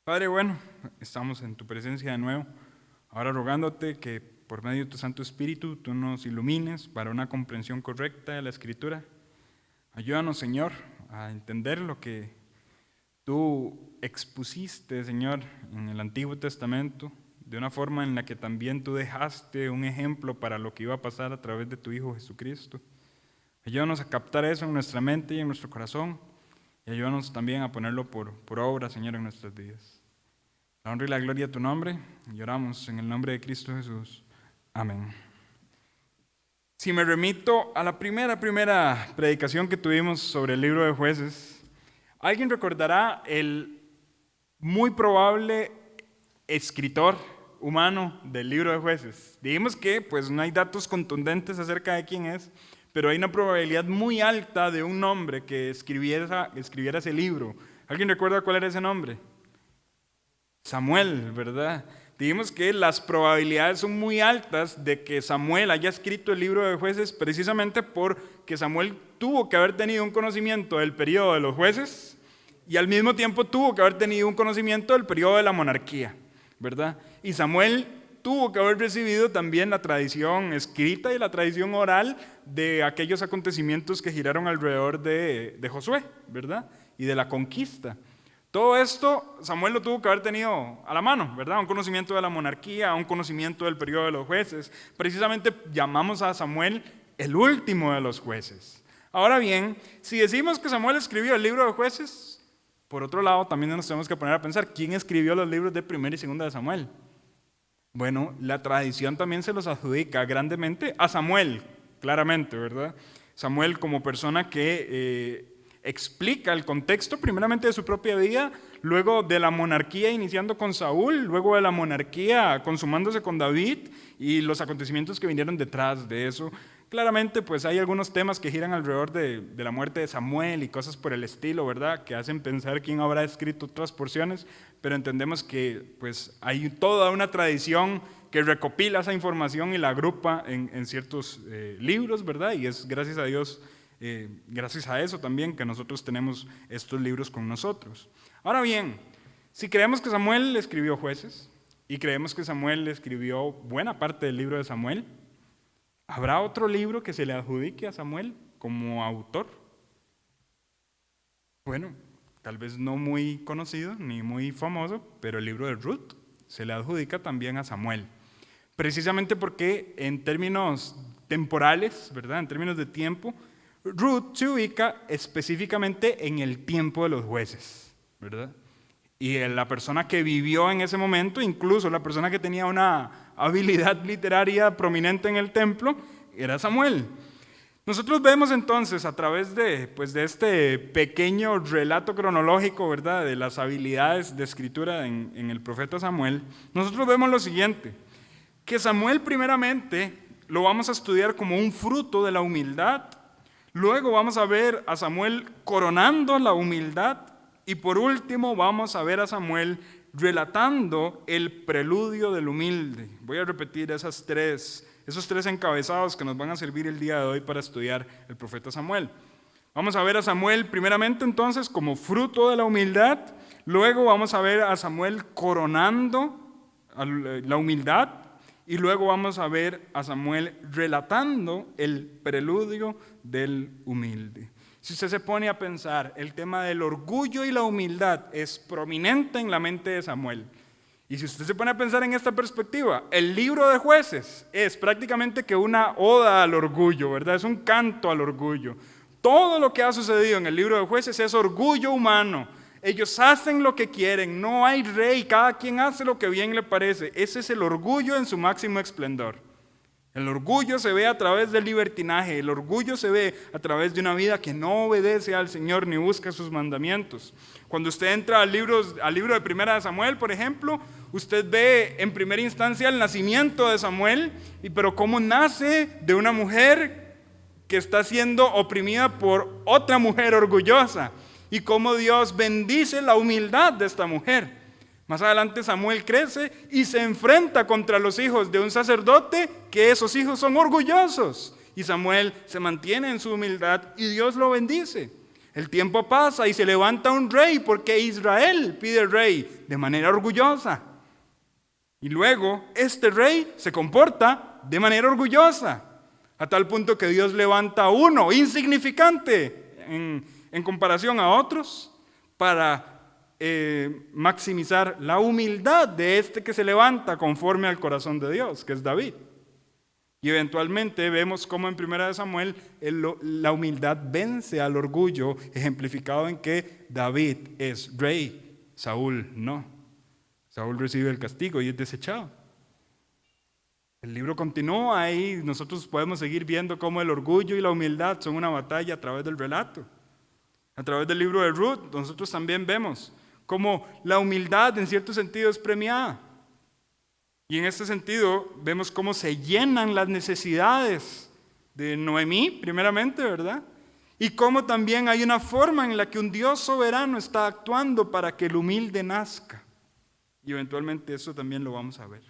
Padre bueno, estamos en tu presencia de nuevo, ahora rogándote que por medio de tu Santo Espíritu tú nos ilumines para una comprensión correcta de la Escritura. Ayúdanos, Señor, a entender lo que tú expusiste, Señor, en el Antiguo Testamento, de una forma en la que también tú dejaste un ejemplo para lo que iba a pasar a través de tu Hijo Jesucristo. Ayúdanos a captar eso en nuestra mente y en nuestro corazón, y ayúdanos también a ponerlo por obra, Señor, en nuestras vidas. La honra y la gloria a tu nombre, y oramos en el nombre de Cristo Jesús. Amén. Si me remito a la primera predicación que tuvimos sobre el libro de Jueces, alguien recordará el muy probable escritor humano del libro de Jueces. Dijimos que pues no hay datos contundentes acerca de quién es, pero hay una probabilidad muy alta de un nombre que escribiera ese libro. ¿Alguien recuerda cuál era ese nombre? Samuel, ¿verdad? Dijimos que las probabilidades son muy altas de que Samuel haya escrito el libro de Jueces precisamente porque Samuel tuvo que haber tenido un conocimiento del periodo de los jueces y al mismo tiempo tuvo que haber tenido un conocimiento del periodo de la monarquía, ¿verdad? Y Samuel tuvo que haber recibido también la tradición escrita y la tradición oral de aquellos acontecimientos que giraron alrededor de Josué, ¿verdad? Y de la conquista. Todo esto Samuel lo tuvo que haber tenido a la mano, ¿verdad? Un conocimiento de la monarquía, un conocimiento del periodo de los jueces. Precisamente llamamos a Samuel el último de los jueces. Ahora bien, si decimos que Samuel escribió el libro de Jueces, por otro lado también nos tenemos que poner a pensar, ¿quién escribió los libros de Primera y Segunda de Samuel? Bueno, la tradición también se los adjudica grandemente a Samuel, claramente, ¿verdad? Samuel como persona que explica el contexto primeramente de su propia vida, luego de la monarquía iniciando con Saúl, luego de la monarquía consumándose con David y los acontecimientos que vinieron detrás de eso. Claramente pues hay algunos temas que giran alrededor de la muerte de Samuel y cosas por el estilo, ¿verdad? Que hacen pensar quién habrá escrito otras porciones, pero entendemos que pues hay toda una tradición que recopila esa información y la agrupa en ciertos libros, ¿verdad? Y es gracias a Dios, gracias a eso también que nosotros tenemos estos libros con nosotros. Ahora bien, si creemos que Samuel escribió Jueces y creemos que Samuel escribió buena parte del libro de Samuel, ¿habrá otro libro que se le adjudique a Samuel como autor? Bueno, tal vez no muy conocido ni muy famoso, pero el libro de Ruth se le adjudica también a Samuel. Precisamente porque en términos temporales, ¿verdad? En términos de tiempo, Ruth se ubica específicamente en el tiempo de los jueces, ¿verdad? Y la persona que vivió en ese momento, incluso la persona que tenía una habilidad literaria prominente en el templo, era Samuel. Nosotros vemos entonces a través de este pequeño relato cronológico, ¿verdad? De las habilidades de escritura en el profeta Samuel, nosotros vemos lo siguiente, que Samuel primeramente lo vamos a estudiar como un fruto de la humildad. Luego vamos a ver a Samuel coronando la humildad y por último vamos a ver a Samuel relatando el preludio del humilde. Voy a repetir esos tres encabezados que nos van a servir el día de hoy para estudiar el profeta Samuel. Vamos a ver a Samuel primeramente entonces como fruto de la humildad, luego vamos a ver a Samuel coronando la humildad y luego vamos a ver a Samuel relatando el preludio del humilde. Si usted se pone a pensar, el tema del orgullo y la humildad es prominente en la mente de Samuel. Y si usted se pone a pensar en esta perspectiva, el libro de Jueces es prácticamente que una oda al orgullo, ¿verdad? Es un canto al orgullo. Todo lo que ha sucedido en el libro de Jueces es orgullo humano. Ellos hacen lo que quieren, no hay rey, cada quien hace lo que bien le parece. Ese es el orgullo en su máximo esplendor. El orgullo se ve a través del libertinaje, el orgullo se ve a través de una vida que no obedece al Señor ni busca sus mandamientos. Cuando usted entra al libro de Primera de Samuel, por ejemplo, usted ve en primera instancia el nacimiento de Samuel, pero cómo nace de una mujer que está siendo oprimida por otra mujer orgullosa y cómo Dios bendice la humildad de esta mujer. Más adelante Samuel crece y se enfrenta contra los hijos de un sacerdote que esos hijos son orgullosos. Y Samuel se mantiene en su humildad y Dios lo bendice. El tiempo pasa y se levanta un rey porque Israel pide rey de manera orgullosa. Y luego este rey se comporta de manera orgullosa, a tal punto que Dios levanta a uno insignificante en comparación a otros para maximizar la humildad de este que se levanta conforme al corazón de Dios, que es David. Y eventualmente vemos cómo en 1 Samuel la humildad vence al orgullo, ejemplificado en que David es rey, Saúl no. Saúl recibe el castigo y es desechado. El libro continúa y nosotros podemos seguir viendo cómo el orgullo y la humildad son una batalla a través del relato. A través del libro de Ruth, nosotros también vemos cómo la humildad en cierto sentido es premiada. Y en este sentido vemos cómo se llenan las necesidades de Noemí, primeramente, ¿verdad? Y cómo también hay una forma en la que un Dios soberano está actuando para que el humilde nazca. Y eventualmente eso también lo vamos a ver.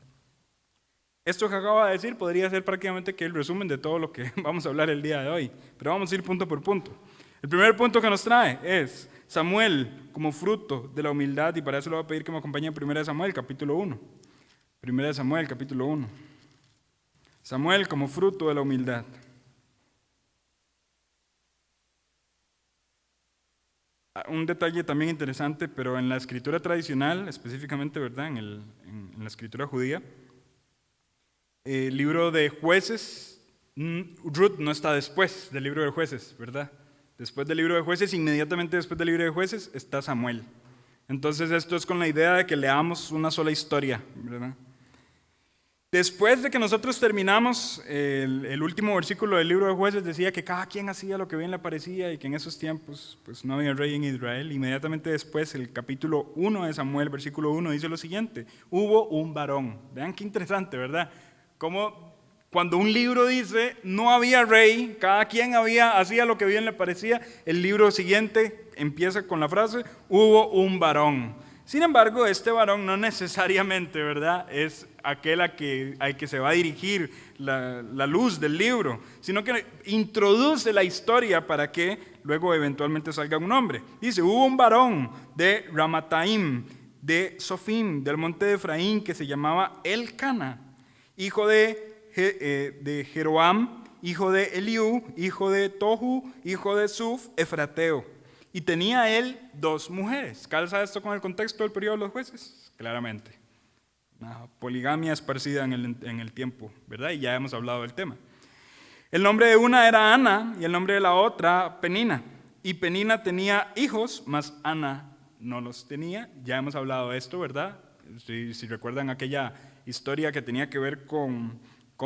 Esto que acabo de decir podría ser prácticamente que el resumen de todo lo que vamos a hablar el día de hoy. Pero vamos a ir punto por punto. El primer punto que nos trae es Samuel como fruto de la humildad. Y para eso le voy a pedir que me acompañe en 1 Samuel, capítulo 1. 1 Samuel, capítulo 1. Samuel como fruto de la humildad. Un detalle también interesante, pero en la escritura tradicional, específicamente, ¿verdad? En la escritura judía, el libro de Jueces, Ruth no está después del libro de Jueces, ¿verdad? Después del libro de Jueces, inmediatamente después del libro de Jueces, está Samuel. Entonces esto es con la idea de que leamos una sola historia, ¿verdad? Después de que nosotros terminamos, el último versículo del libro de Jueces decía que cada quien hacía lo que bien le parecía y que en esos tiempos pues, no había rey en Israel. Inmediatamente después, el capítulo 1 de Samuel, versículo 1, dice lo siguiente: hubo un varón. Vean qué interesante, ¿verdad? Como cuando un libro dice no había rey, cada quien hacía lo que bien le parecía, el libro siguiente empieza con la frase hubo un varón. Sin embargo, este varón no necesariamente, ¿verdad?, es aquel al que se va a dirigir la luz del libro, sino que introduce la historia para que luego eventualmente salga un nombre. Dice, hubo un varón de Ramataim, de Sofim, del monte de Efraín, que se llamaba Elcana, hijo de Jeroam, hijo de Eliú, hijo de Tohu, hijo de Suf, efrateo. Y tenía él 2 mujeres. ¿Calza esto con el contexto del periodo de los jueces? Claramente. Una poligamia esparcida en el tiempo, ¿verdad? Y ya hemos hablado del tema. El nombre de una era Ana y el nombre de la otra Penina. Y Penina tenía hijos, mas Ana no los tenía. Ya hemos hablado de esto, ¿verdad? Si recuerdan aquella historia que tenía que ver con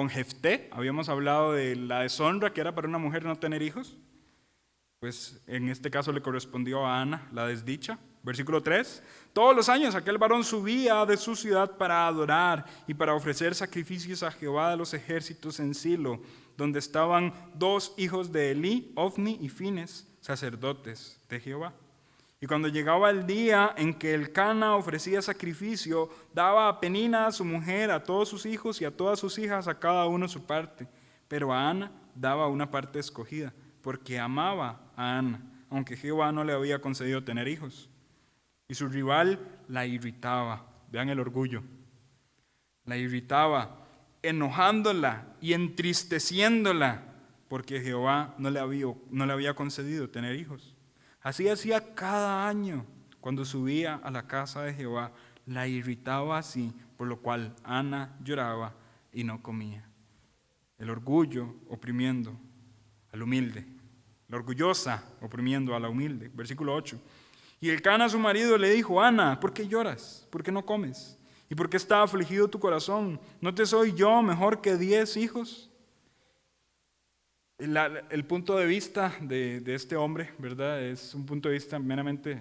Jefté, habíamos hablado de la deshonra que era para una mujer no tener hijos. Pues en este caso le correspondió a Ana la desdicha. Versículo 3. Todos los años aquel varón subía de su ciudad para adorar y para ofrecer sacrificios a Jehová de los ejércitos en Silo, donde estaban 2 hijos de Elí, Ofni y Fines, sacerdotes de Jehová. Y cuando llegaba el día en que Elcana ofrecía sacrificio, daba a Penina, a su mujer, a todos sus hijos y a todas sus hijas, a cada uno su parte. Pero a Ana daba una parte escogida, porque amaba a Ana, aunque Jehová no le había concedido tener hijos. Y su rival la irritaba. Vean el orgullo. La irritaba, enojándola y entristeciéndola, porque Jehová no le había concedido tener hijos. Así hacía cada año cuando subía a la casa de Jehová. La irritaba así, por lo cual Ana lloraba y no comía. El orgullo oprimiendo al humilde. La orgullosa oprimiendo a la humilde. Versículo 8. Y Elcana, su marido, le dijo, Ana, ¿por qué lloras? ¿Por qué no comes? ¿Y por qué está afligido tu corazón? ¿No te soy yo mejor que 10 hijos? El punto de vista de este hombre, ¿verdad? Es un punto de vista meramente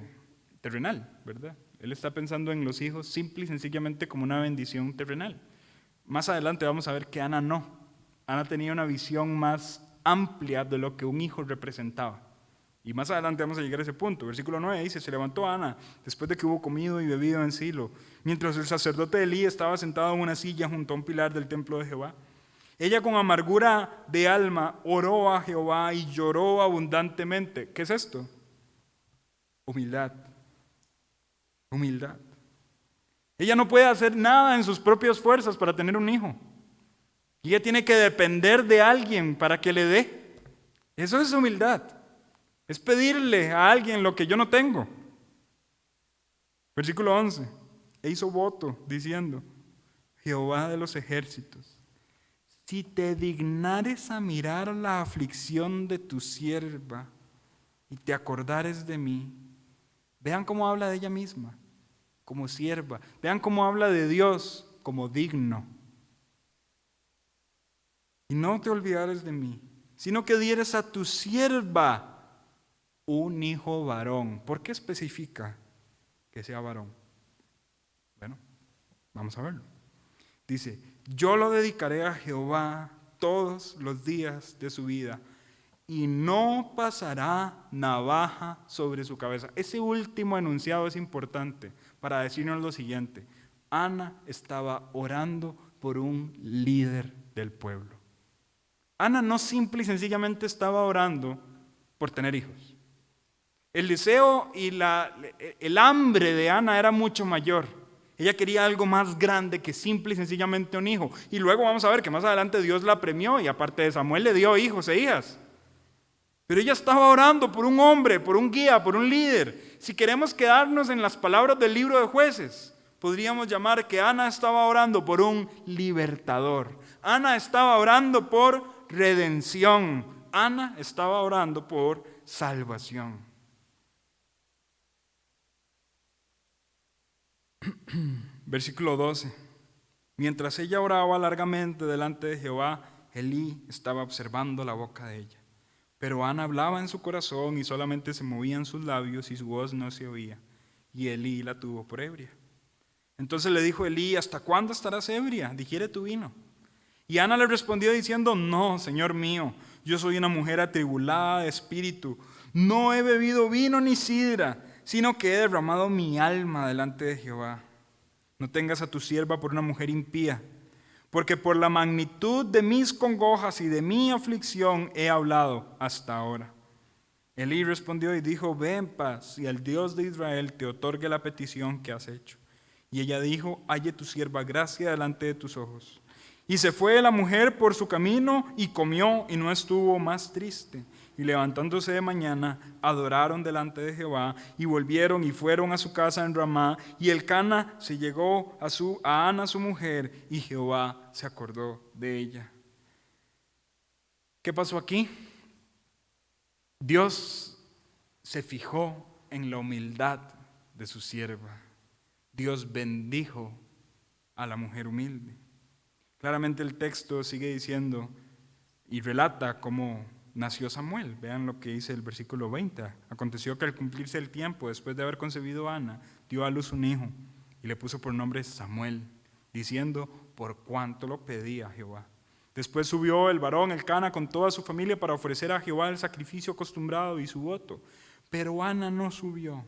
terrenal, ¿verdad? Él está pensando en los hijos simple y sencillamente como una bendición terrenal. Más adelante vamos a ver que Ana no. Ana tenía una visión más amplia de lo que un hijo representaba. Y más adelante vamos a llegar a ese punto. Versículo 9 dice, se levantó Ana después de que hubo comido y bebido en Silo, mientras el sacerdote Elí estaba sentado en una silla junto a un pilar del templo de Jehová. Ella con amargura de alma oró a Jehová y lloró abundantemente. ¿Qué es esto? Humildad. Humildad. Ella no puede hacer nada en sus propias fuerzas para tener un hijo. Y ella tiene que depender de alguien para que le dé. Eso es humildad. Es pedirle a alguien lo que yo no tengo. Versículo 11. E hizo voto diciendo: Jehová de los ejércitos, si te dignares a mirar la aflicción de tu sierva y te acordares de mí. Vean cómo habla de ella misma, como sierva. Vean cómo habla de Dios, como digno. Y no te olvidares de mí, sino que dieres a tu sierva un hijo varón. ¿Por qué especifica que sea varón? Bueno, vamos a verlo. Dice: yo lo dedicaré a Jehová todos los días de su vida, y no pasará navaja sobre su cabeza. Ese último enunciado es importante para decirnos lo siguiente: Ana estaba orando por un líder del pueblo. Ana no simple y sencillamente estaba orando por tener hijos. El deseo y el hambre de Ana era mucho mayor. Ella quería algo más grande que simple y sencillamente un hijo. Y luego vamos a ver que más adelante Dios la premió y aparte de Samuel le dio hijos e hijas. Pero ella estaba orando por un hombre, por un guía, por un líder. Si queremos quedarnos en las palabras del libro de Jueces, podríamos llamar que Ana estaba orando por un libertador. Ana estaba orando por redención. Ana estaba orando por salvación. Versículo 12. Mientras ella oraba largamente delante de Jehová, Elí estaba observando la boca de ella. Pero Ana hablaba en su corazón y solamente se movían sus labios y su voz no se oía. Y Elí la tuvo por ebria. Entonces le dijo Elí: ¿hasta cuándo estarás ebria? Digiere tu vino. Y Ana le respondió diciendo: no, Señor mío, yo soy una mujer atribulada de espíritu. No he bebido vino ni sidra, sino que he derramado mi alma delante de Jehová. No tengas a tu sierva por una mujer impía, porque por la magnitud de mis congojas y de mi aflicción he hablado hasta ahora. Elí respondió y dijo: ve en paz, y el Dios de Israel te otorgue la petición que has hecho. Y ella dijo: halle tu sierva gracia delante de tus ojos. Y se fue la mujer por su camino y comió y no estuvo más triste. Y levantándose de mañana, adoraron delante de Jehová y volvieron y fueron a su casa en Ramá. Y Elcana se llegó a Ana su mujer y Jehová se acordó de ella. ¿Qué pasó aquí? Dios se fijó en la humildad de su sierva. Dios bendijo a la mujer humilde. Claramente el texto sigue diciendo y relata cómo nació Samuel. Vean lo que dice el versículo 20. Aconteció que al cumplirse el tiempo, después de haber concebido a Ana, dio a luz un hijo y le puso por nombre Samuel, diciendo: por cuanto lo pedía Jehová. Después subió el varón Elcana con toda su familia para ofrecer a Jehová el sacrificio acostumbrado y su voto. Pero Ana no subió,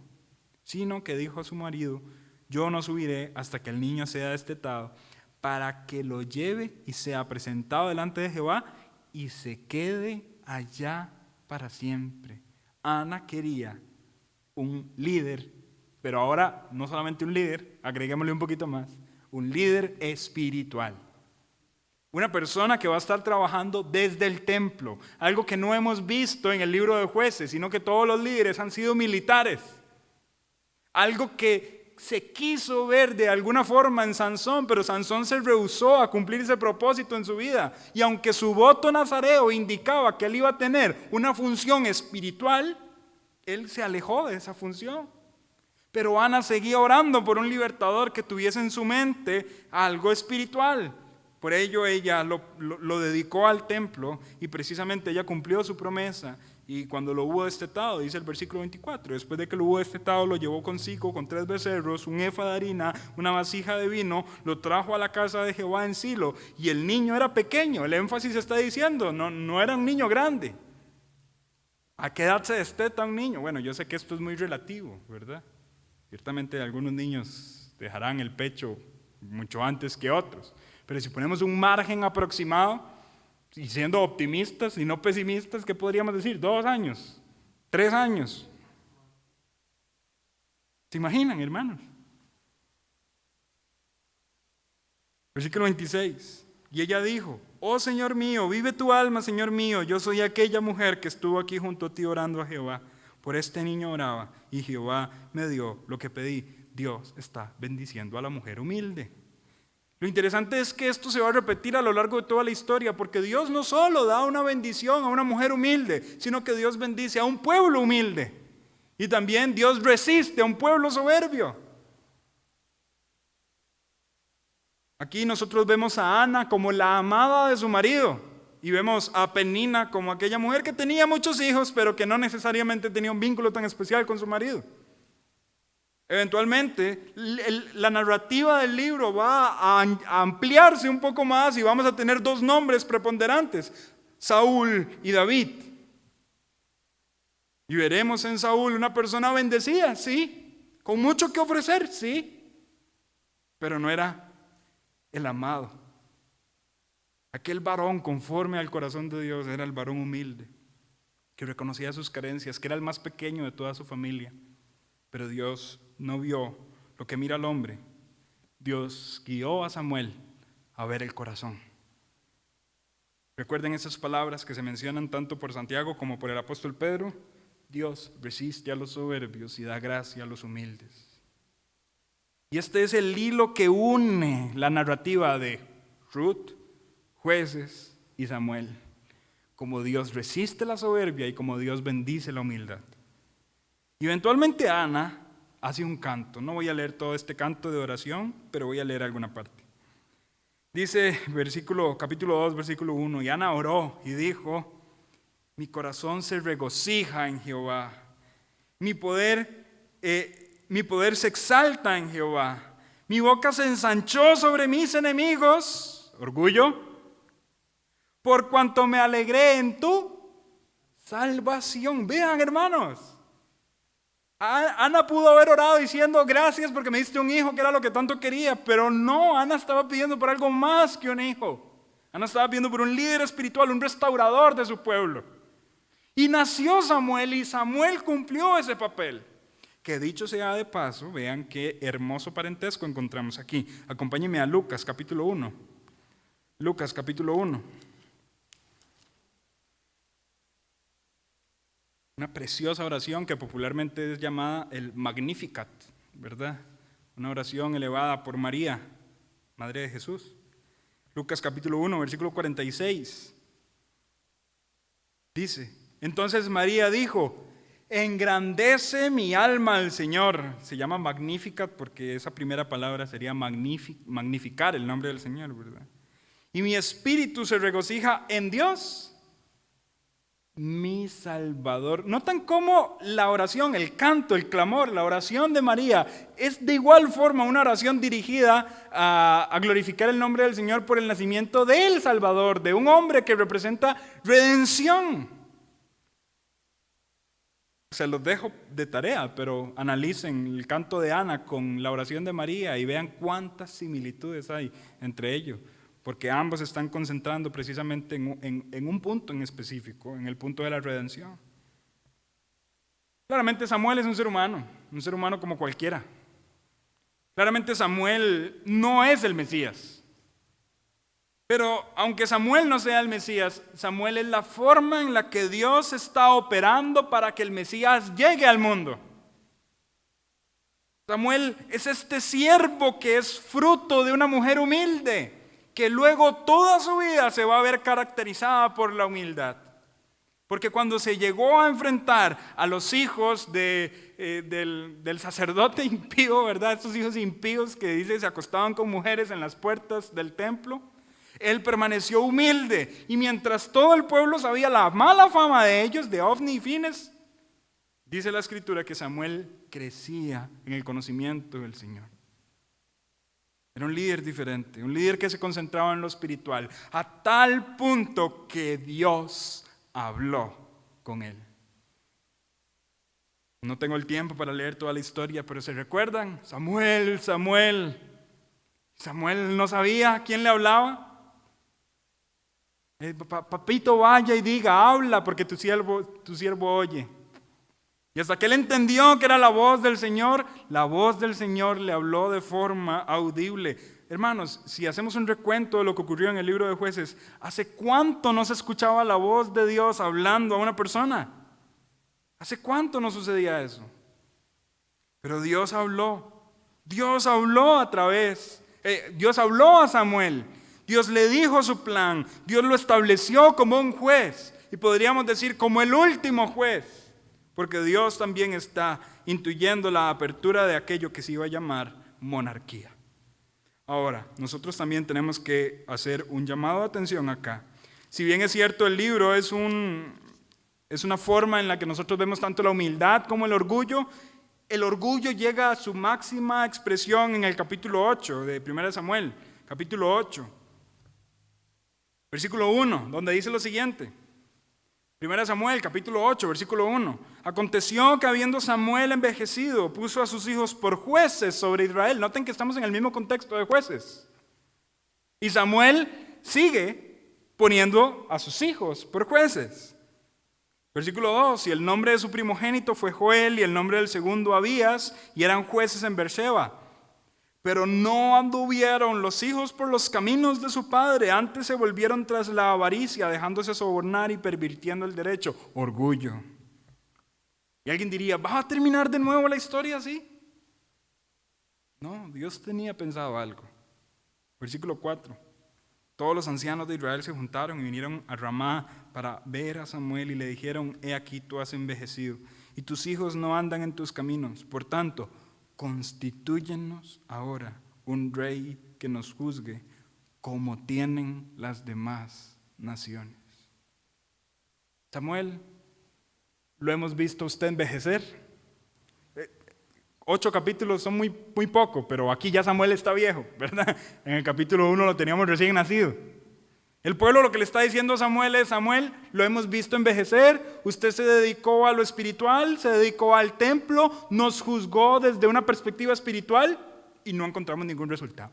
sino que dijo a su marido: yo no subiré hasta que el niño sea destetado, para que lo lleve y sea presentado delante de Jehová y se quede allá para siempre. Ana quería un líder, pero ahora no solamente un líder, agreguémosle un poquito más, un líder espiritual. Una persona que va a estar trabajando desde el templo, algo que no hemos visto en el libro de Jueces, sino que todos los líderes han sido militares. Algo que se quiso ver de alguna forma en Sansón, pero Sansón se rehusó a cumplir ese propósito en su vida. Y aunque su voto nazareo indicaba que él iba a tener una función espiritual, él se alejó de esa función. Pero Ana seguía orando por un libertador que tuviese en su mente algo espiritual. Por ello ella lo dedicó al templo y precisamente ella cumplió su promesa. Y cuando lo hubo destetado, dice el versículo 24, después de que lo hubo destetado, lo llevó consigo con 3 becerros, un efa de harina, una vasija de vino, lo trajo a la casa de Jehová en Silo. Y el niño era pequeño, el énfasis está diciendo, no era un niño grande. ¿A qué edad se desteta un niño? Bueno, yo sé que esto es muy relativo, ¿verdad? Ciertamente algunos niños dejarán el pecho mucho antes que otros. Pero si ponemos un margen aproximado, y siendo optimistas y no pesimistas, ¿qué podríamos decir? 2 años, 3 años. ¿Se imaginan, hermanos? Versículo 26. Y ella dijo: oh Señor mío, vive tu alma, Señor mío, yo soy aquella mujer que estuvo aquí junto a ti orando a Jehová. Por este niño oraba y Jehová me dio lo que pedí. Dios está bendiciendo a la mujer humilde. Lo interesante es que esto se va a repetir a lo largo de toda la historia, porque Dios no solo da una bendición a una mujer humilde, sino que Dios bendice a un pueblo humilde. Y también Dios resiste a un pueblo soberbio. Aquí nosotros vemos a Ana como la amada de su marido y vemos a Penina como aquella mujer que tenía muchos hijos, pero que no necesariamente tenía un vínculo tan especial con su marido. Eventualmente, la narrativa del libro va a ampliarse un poco más y vamos a tener dos nombres preponderantes: Saúl y David. Y veremos en Saúl una persona bendecida, sí, con mucho que ofrecer, sí, pero no era el amado. Aquel varón conforme al corazón de Dios era el varón humilde, que reconocía sus carencias, que era el más pequeño de toda su familia. Pero Dios no vio lo que mira al hombre. Dios guió a Samuel a ver el corazón. Recuerden esas palabras que se mencionan tanto por Santiago como por el apóstol Pedro: Dios resiste a los soberbios y da gracia a los humildes. Y este es el hilo que une la narrativa de Ruth, Jueces y Samuel. Como Dios resiste la soberbia y como Dios bendice la humildad. Y eventualmente Ana hace un canto. No voy a leer todo este canto de oración, pero voy a leer alguna parte. Dice capítulo 2, versículo 1: y Ana oró y dijo: mi corazón se regocija en Jehová, mi poder se exalta en Jehová, mi boca se ensanchó sobre mis enemigos, orgullo, por cuanto me alegré en tu salvación. Vean, hermanos, Ana pudo haber orado diciendo: gracias porque me diste un hijo, que era lo que tanto quería, pero no, Ana estaba pidiendo por algo más que un hijo. Ana estaba pidiendo por un líder espiritual, un restaurador de su pueblo. Y nació Samuel, y Samuel cumplió ese papel. Que dicho sea de paso, vean qué hermoso parentesco encontramos aquí. Acompáñenme a Lucas capítulo 1. Lucas capítulo 1. Una preciosa oración que popularmente es llamada el Magnificat, ¿verdad? Una oración elevada por María, Madre de Jesús. Lucas capítulo 1, versículo 46. Dice: entonces María dijo: engrandece mi alma al Señor. Se llama Magnificat porque esa primera palabra sería magnificar el nombre del Señor, ¿verdad? Y mi espíritu se regocija en Dios, mi Salvador. Notan cómo la oración, el canto, el clamor, la oración de María es de igual forma una oración dirigida a glorificar el nombre del Señor por el nacimiento del Salvador, de un hombre que representa redención. Se los dejo de tarea, pero analicen el canto de Ana con la oración de María y vean cuántas similitudes hay entre ellos, porque ambos están concentrando precisamente en un punto en específico, en el punto de la redención. Claramente Samuel es un ser humano como cualquiera. Claramente Samuel no es el Mesías. Pero aunque Samuel no sea el Mesías, Samuel es la forma en la que Dios está operando para que el Mesías llegue al mundo. Samuel es este siervo que es fruto de una mujer humilde, que luego toda su vida se va a ver caracterizada por la humildad. Porque cuando se llegó a enfrentar a los hijos del sacerdote impío, ¿verdad? Estos hijos impíos que dice se acostaban con mujeres en las puertas del templo, él permaneció humilde. Y mientras todo el pueblo sabía la mala fama de ellos, de Ofni y Fines, dice la Escritura que Samuel crecía en el conocimiento del Señor. Era un líder diferente, un líder que se concentraba en lo espiritual, a tal punto que Dios habló con él. No tengo el tiempo para leer toda la historia, pero ¿se recuerdan? Samuel no sabía quién le hablaba. Papito, vaya y diga, habla, porque tu siervo oye. Y hasta que él entendió que era la voz del Señor le habló de forma audible. Hermanos, si hacemos un recuento de lo que ocurrió en el libro de Jueces, ¿hace cuánto no se escuchaba la voz de Dios hablando a una persona? ¿Hace cuánto no sucedía eso? Pero Dios habló Dios habló a Samuel, Dios le dijo su plan, Dios lo estableció como un juez, y podríamos decir como el último juez, porque Dios también está intuyendo la apertura de aquello que se iba a llamar monarquía. Ahora, nosotros también tenemos que hacer un llamado de atención acá. Si bien es cierto, el libro es una forma en la que nosotros vemos tanto la humildad como el orgullo llega a su máxima expresión en el capítulo 8 de 1 Samuel, capítulo 8, versículo 1, donde dice lo siguiente. 1 Samuel, capítulo 8, versículo 1. Aconteció que habiendo Samuel envejecido, puso a sus hijos por jueces sobre Israel. Noten que estamos en el mismo contexto de jueces. Y Samuel sigue poniendo a sus hijos por jueces. Versículo 2, y el nombre de su primogénito fue Joel, y el nombre del segundo Abías, y eran jueces en Beersheba. Pero no anduvieron los hijos por los caminos de su padre, antes se volvieron tras la avaricia, dejándose sobornar y pervirtiendo el derecho. Orgullo. Y alguien diría, ¿va a terminar de nuevo la historia así? No, Dios tenía pensado algo. Versículo 4. Todos los ancianos de Israel se juntaron y vinieron a Ramá para ver a Samuel y le dijeron, he aquí tú has envejecido y tus hijos no andan en tus caminos. Por tanto, constitúyenos ahora un rey que nos juzgue como tienen las demás naciones. Samuel, lo hemos visto a usted envejecer. 8 capítulos son muy poco, pero aquí ya Samuel está viejo, ¿verdad? En el capítulo 1 lo teníamos recién nacido. El pueblo lo que le está diciendo a Samuel es, Samuel, lo hemos visto envejecer, usted se dedicó a lo espiritual, se dedicó al templo, nos juzgó desde una perspectiva espiritual y no encontramos ningún resultado.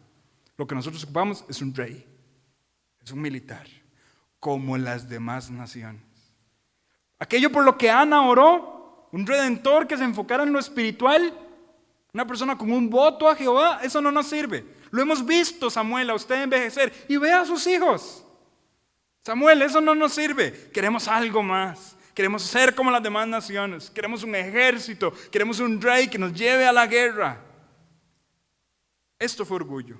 Lo que nosotros ocupamos es un rey, es un militar, como las demás naciones. Aquello por lo que Ana oró, un redentor que se enfocara en lo espiritual, una persona con un voto a Jehová, eso no nos sirve. Lo hemos visto, Samuel, a usted envejecer y ve a sus hijos. Samuel, eso no nos sirve. Queremos algo más. Queremos ser como las demás naciones. Queremos un ejército. Queremos un rey que nos lleve a la guerra. Esto fue orgullo.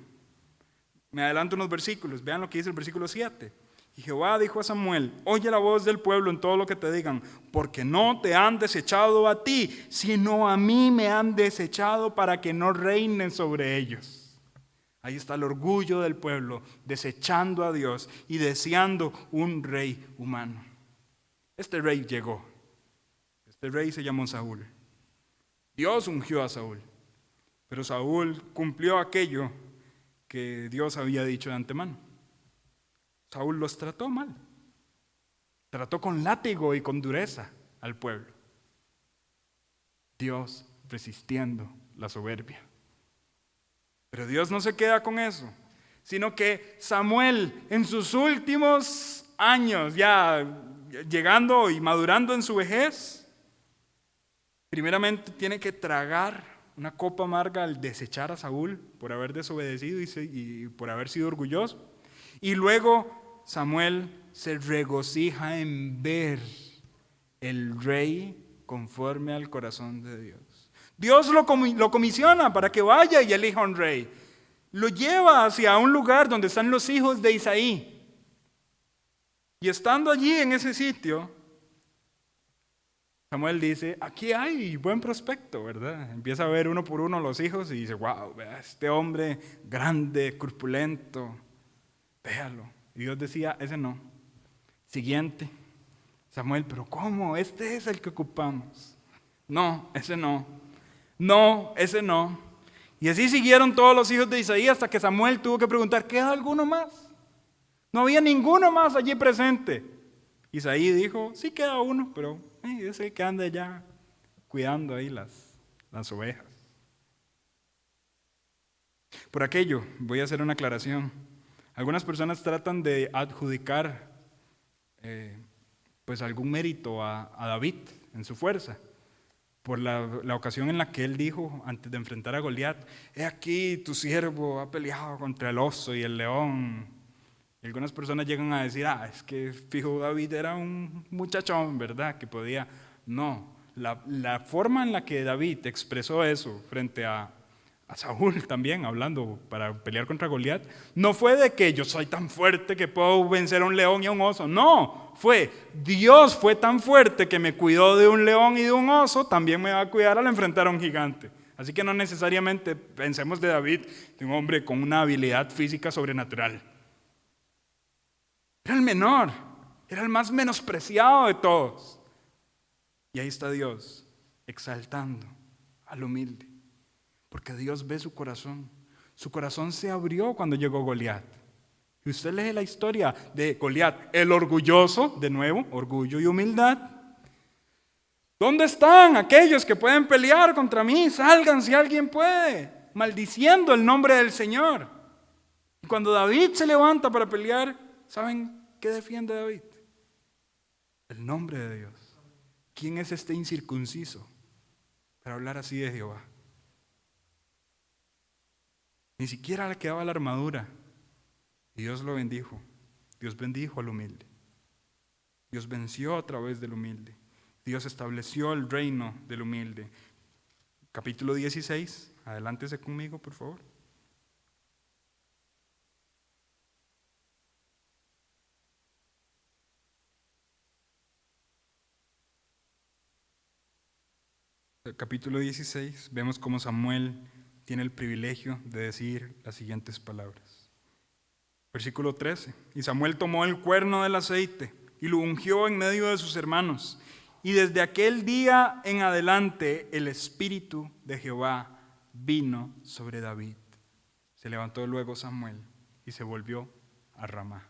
Me adelanto unos versículos. Vean lo que dice el versículo 7. Y Jehová dijo a Samuel, oye la voz del pueblo en todo lo que te digan, porque no te han desechado a ti, sino a mí me han desechado para que no reinen sobre ellos. Ahí está el orgullo del pueblo, desechando a Dios y deseando un rey humano. Este rey llegó. Este rey se llamó Saúl. Dios ungió a Saúl, pero Saúl cumplió aquello que Dios había dicho de antemano. Saúl los trató mal. Trató con látigo y con dureza al pueblo. Dios resistiendo la soberbia. Pero Dios no se queda con eso, sino que Samuel en sus últimos años, ya llegando y madurando en su vejez, primeramente tiene que tragar una copa amarga al desechar a Saúl por haber desobedecido y por haber sido orgulloso. Y luego Samuel se regocija en ver el rey conforme al corazón de Dios. Dios lo comisiona para que vaya y elija un rey. Lo lleva hacia un lugar donde están los hijos de Isaí. Y estando allí en ese sitio, Samuel dice, aquí hay buen prospecto, ¿verdad? Empieza a ver uno por uno los hijos y dice, wow, este hombre grande, corpulento, véalo. Y Dios decía, ese no. Siguiente. Samuel, pero ¿cómo? Este es el que ocupamos. No, ese no. No, ese no. Y así siguieron todos los hijos de Isaí hasta que Samuel tuvo que preguntar, ¿queda alguno más? No había ninguno más allí presente. Isaí dijo, sí queda uno, pero ese que anda allá cuidando ahí las ovejas. Por aquello, voy a hacer una aclaración. Algunas personas tratan de adjudicar pues algún mérito a David en su fuerza. por la ocasión en la que él dijo, antes de enfrentar a Goliat: he aquí, tu siervo ha peleado contra el oso y el león. Y algunas personas llegan a decir: es que fijo, David era un muchachón, ¿verdad? Que podía. No, la forma en la que David expresó eso frente a Saúl también, hablando para pelear contra Goliat, no fue de que yo soy tan fuerte que puedo vencer a un león y a un oso. No, fue Dios fue tan fuerte que me cuidó de un león y de un oso, también me va a cuidar al enfrentar a un gigante. Así que no necesariamente pensemos de David de un hombre con una habilidad física sobrenatural. Era el menor, era el más menospreciado de todos. Y ahí está Dios exaltando al humilde. Porque Dios ve su corazón. Su corazón se abrió cuando llegó Goliat. Y usted lee la historia de Goliat, el orgulloso, de nuevo, orgullo y humildad. ¿Dónde están aquellos que pueden pelear contra mí? Salgan si alguien puede, maldiciendo el nombre del Señor. Y cuando David se levanta para pelear, ¿saben qué defiende David? El nombre de Dios. ¿Quién es este incircunciso para hablar así de Jehová? Ni siquiera le quedaba la armadura. Y Dios lo bendijo. Dios bendijo al humilde. Dios venció a través del humilde. Dios estableció el reino del humilde. Capítulo 16. Adelántese conmigo, por favor. El capítulo 16, vemos cómo Samuel tiene el privilegio de decir las siguientes palabras. Versículo 13. Y Samuel tomó el cuerno del aceite y lo ungió en medio de sus hermanos. Y desde aquel día en adelante el Espíritu de Jehová vino sobre David. Se levantó luego Samuel y se volvió a Ramá.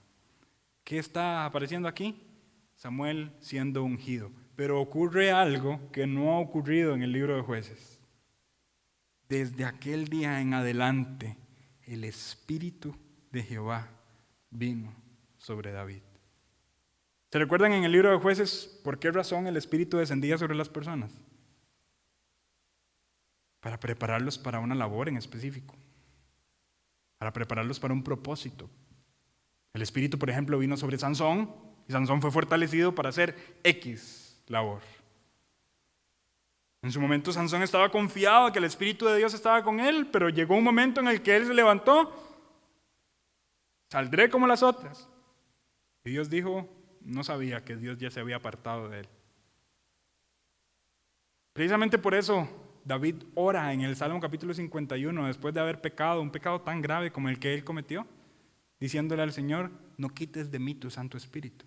¿Qué está apareciendo aquí? Samuel siendo ungido. Pero ocurre algo que no ha ocurrido en el libro de Jueces. Desde aquel día en adelante, el Espíritu de Jehová vino sobre David. ¿Se recuerdan en el libro de Jueces por qué razón el Espíritu descendía sobre las personas? Para prepararlos para una labor en específico. Para prepararlos para un propósito. El Espíritu, por ejemplo, vino sobre Sansón y Sansón fue fortalecido para hacer X labor. En su momento Sansón estaba confiado que el Espíritu de Dios estaba con él, pero llegó un momento en el que él se levantó: saldré como las otras. Y Dios dijo, no sabía que Dios ya se había apartado de él. Precisamente por eso David ora en el Salmo capítulo 51, después de haber pecado, un pecado tan grave como el que él cometió, diciéndole al Señor: no quites de mí tu Santo Espíritu.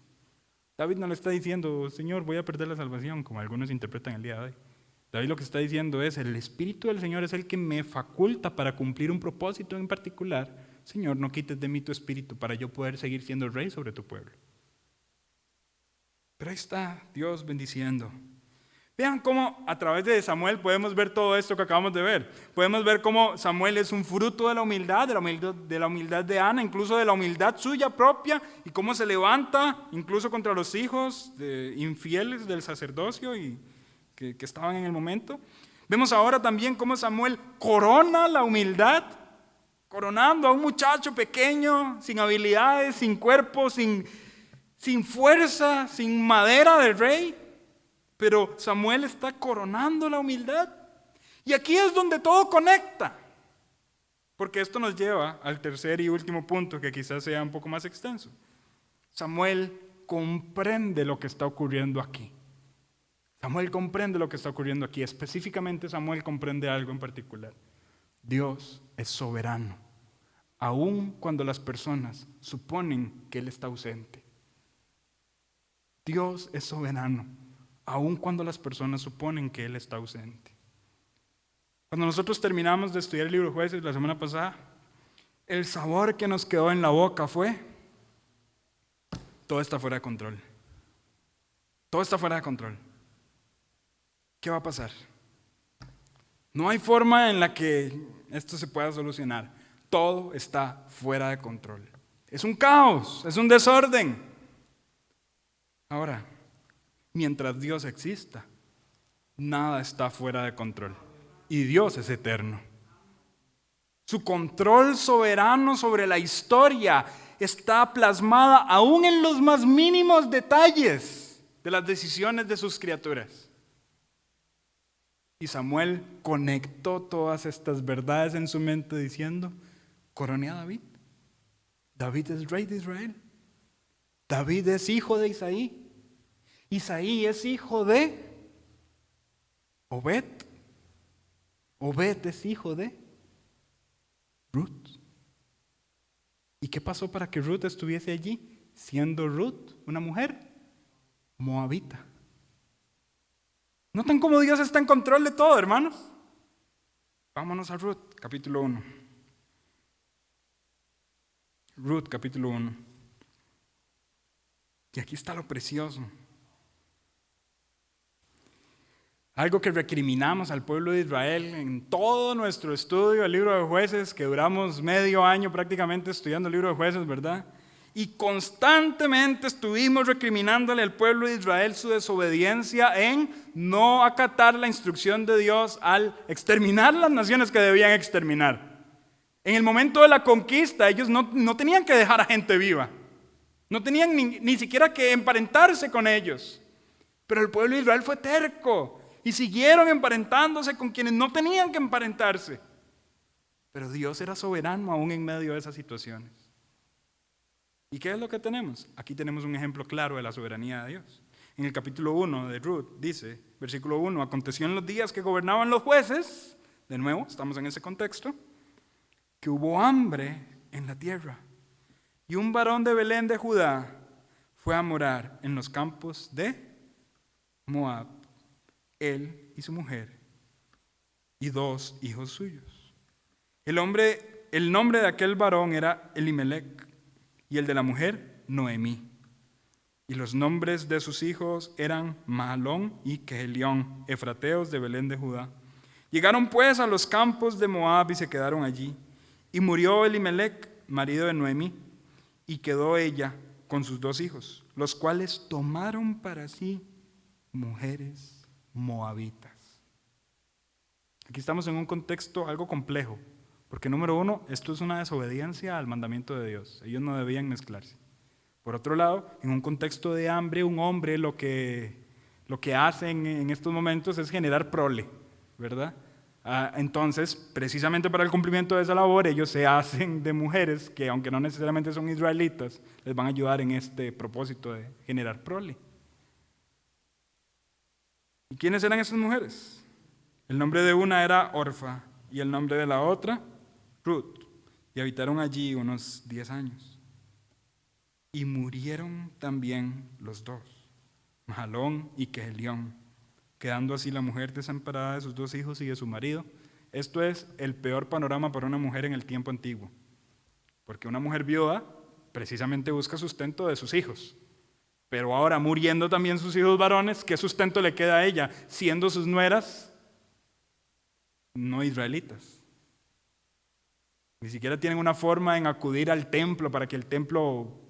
David no le está diciendo: Señor, voy a perder la salvación, como algunos interpretan el día de hoy. David lo que está diciendo es: el Espíritu del Señor es el que me faculta para cumplir un propósito en particular. Señor, no quites de mí tu Espíritu para yo poder seguir siendo el rey sobre tu pueblo. Pero ahí está Dios bendiciendo. Vean cómo a través de Samuel podemos ver todo esto que acabamos de ver. Podemos ver cómo Samuel es un fruto de la humildad de Ana, incluso de la humildad suya propia, y cómo se levanta incluso contra los hijos infieles del sacerdocio y que estaban en el momento. Vemos ahora también cómo Samuel corona la humildad, coronando a un muchacho pequeño, sin habilidades, sin cuerpo, sin fuerza, sin madera de rey. Pero Samuel está coronando la humildad. Y aquí es donde todo conecta. Porque esto nos lleva al tercer y último punto, que quizás sea un poco más extenso. Samuel comprende lo que está ocurriendo aquí. Samuel comprende lo que está ocurriendo aquí. Específicamente Samuel comprende algo en particular. Dios es soberano, aun cuando las personas suponen que Él está ausente. Dios es soberano, aun cuando las personas suponen que Él está ausente. Cuando nosotros terminamos de estudiar el libro de Jueces la semana pasada, el sabor que nos quedó en la boca fue: todo está fuera de control. Todo está fuera de control. ¿Qué va a pasar? No hay forma en la que esto se pueda solucionar. Todo está fuera de control. Es un caos, es un desorden. Ahora, mientras Dios exista, nada está fuera de control. Y Dios es eterno. Su control soberano sobre la historia está plasmada aún en los más mínimos detalles de las decisiones de sus criaturas. Y Samuel conectó todas estas verdades en su mente diciendo: coroné a David. David es rey de Israel. David es hijo de Isaí. Isaí es hijo de Obed. Obed es hijo de Ruth. ¿Y qué pasó para que Ruth estuviese allí? Siendo Ruth una mujer moabita. ¿Notan cómo Dios está en control de todo, hermanos? Vámonos a Ruth, capítulo 1. Ruth, capítulo 1. Y aquí está lo precioso. Algo que recriminamos al pueblo de Israel en todo nuestro estudio del libro de Jueces, que duramos medio año prácticamente estudiando el libro de Jueces, ¿verdad? Y constantemente estuvimos recriminándole al pueblo de Israel su desobediencia en no acatar la instrucción de Dios al exterminar las naciones que debían exterminar. En el momento de la conquista, ellos no tenían que dejar a gente viva. No tenían ni siquiera que emparentarse con ellos. Pero el pueblo de Israel fue terco y siguieron emparentándose con quienes no tenían que emparentarse. Pero Dios era soberano aún en medio de esas situaciones. ¿Y qué es lo que tenemos? Aquí tenemos un ejemplo claro de la soberanía de Dios. En el capítulo 1 de Ruth dice, versículo 1, aconteció en los días que gobernaban los jueces, de nuevo, estamos en ese contexto, que hubo hambre en la tierra. Y un varón de Belén de Judá fue a morar en los campos de Moab, él y su mujer, y 2 hijos suyos. El nombre de aquel varón era Elimelec, y el de la mujer, Noemí. Y los nombres de sus hijos eran Mahalón y Quehelión, efrateos de Belén de Judá. Llegaron pues a los campos de Moab y se quedaron allí. Y murió Elimelec, marido de Noemí, y quedó ella con sus 2 hijos, los cuales tomaron para sí mujeres moabitas. Aquí estamos en un contexto algo complejo, porque número 1, esto es una desobediencia al mandamiento de Dios. Ellos no debían mezclarse. Por otro lado, en un contexto de hambre, un hombre lo que hace en estos momentos es generar prole, ¿verdad? Entonces, precisamente para el cumplimiento de esa labor, ellos se hacen de mujeres que, aunque no necesariamente son israelitas, les van a ayudar en este propósito de generar prole. ¿Y quiénes eran esas mujeres? El nombre de una era Orfa y el nombre de la otra, Ruth. Y habitaron allí unos 10 años. Y murieron también los 2, Mahalón y Quehelión, quedando así la mujer desamparada de sus 2 hijos y de su marido. Esto es el peor panorama para una mujer en el tiempo antiguo, porque una mujer viuda precisamente busca sustento de sus hijos, pero ahora muriendo también sus hijos varones, ¿qué sustento le queda a ella? Siendo sus nueras no israelitas. Ni siquiera tienen una forma en acudir al templo para que el templo